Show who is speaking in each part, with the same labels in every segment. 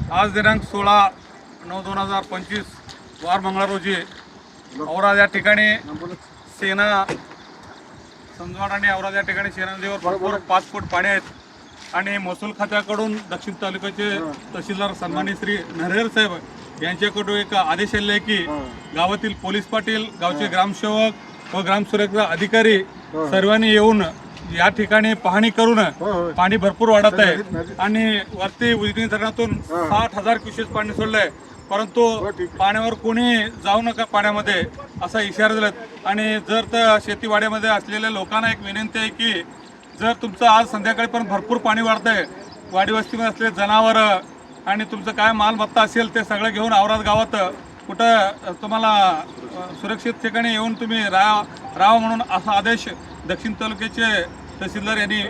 Speaker 1: आज दिनांक 16/9/2025 वार मंगळवार रोजी औराद या ठिकाणी सेना संजवाड आणि औराद या ठिकाणी सेना नदीवर भरपूर 5 फूट पाणी आहेत आणि महसूल खात्याकडून दक्षिण तालुक्याचे तहसीलदार सन्माननीय श्री नरेर साहेब यांच्याकडून एक आदेश आलेला आहे की गावातील पोलीस पाटील, गावचे ग्रामसेवक व ग्रामसुरक्षा अधिकारी सर्वांनी येऊन या ठिकाणी पाहणी करून पाणी भरपूर वाढत आहे आणि वरती उजनी धरणातून 60,000 क्युसेस पाणी सोडलंय, परंतु पाण्यावर कोणी जाऊ नका पाण्यामध्ये असा इशारा दिलात। आणि जर तर शेतीवाड्यामध्ये असलेल्या लोकांना एक विनंती आहे की जर तुमचं आज संध्याकाळपर्यंत भरपूर पाणी वाढतंय, वाडी वस्तीमध्ये असलेले जनावरं आणि तुमचं काय मालमत्ता असेल ते सगळं घेऊन औराद गावात कुठं तुम्हाला सुरक्षित ठिकाणी येऊन तुम्ही राहा म्हणून असा आदेश दक्षिण तालुक्याचे तहसीलदार यांनी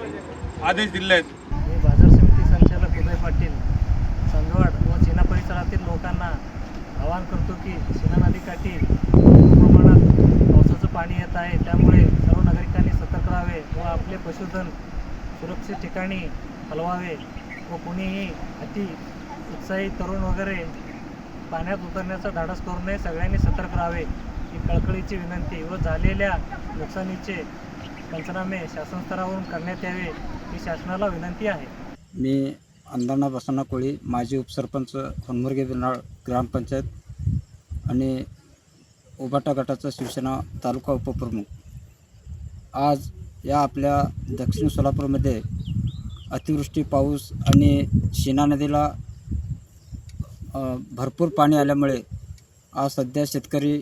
Speaker 1: आदेश दिले आहेत।
Speaker 2: मी बाजार समिती संचालक उदय पाटील संजवाड व सेना परिसरातील लोकांना आवाहन करतो की सेना नदीकाठी प्रमाणात पावसाचं पाणी येत आहे, त्यामुळे सर्व नागरिकांनी सतर्क राहावे व आपले पशुधन सुरक्षित ठिकाणी हलवावे व कोणीही अति उत्साही तरुण वगैरे पाण्यात उतरण्याचा धाडस करू नये, सगळ्यांनी सतर्क राहावे ही कळकळीची विनंती व झालेल्या नुकसानीचे पंचनामे शासन स्तरावरून करण्यात यावे ही शासनाला विनंती आहे।
Speaker 3: मी अंधाना बसना कोळी, माजी उपसरपंच होनमुर्गे बिनाळ ग्रामपंचायत आणि उबाटा गटाचा शिवसेना तालुका उपप्रमुख। आज या आपल्या दक्षिण सोलापूरमध्ये अतिवृष्टी पाऊस आणि शिना नदीला भरपूर पाणी आल्यामुळे आज सध्या शेतकरी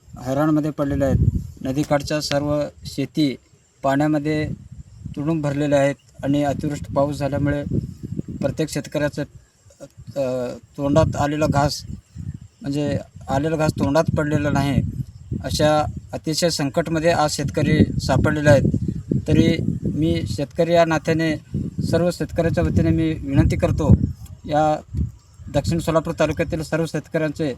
Speaker 3: हैराणमध्ये पडलेले आहेत। नदीकाठच्या सर्व शेती पाण्यामध्ये तुडूंब भरलेल्या आहेत आणि अतिवृष्टी पाऊस झाल्यामुळे प्रत्येक शेतकऱ्याचं तोंडात आलेला घास म्हणजे आलेला घास तोंडात पडलेला नाही, अशा अतिशय संकटमध्ये आज शेतकरी सापडलेले आहेत। तरी मी शेतकरी या नात्याने सर्व शेतकऱ्याच्या वतीने मी विनंती करतो, या दक्षिण सोलापूर तालुक्यातील सर्व शेतकऱ्यांचे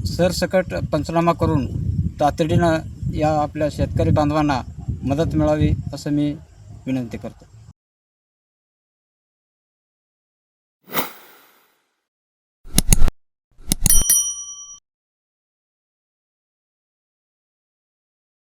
Speaker 3: सरसकट पंचनामा करून तातडीनं या आपल्या शेतकरी बांधवांना मदत मिळावी असं मी विनंती करतो।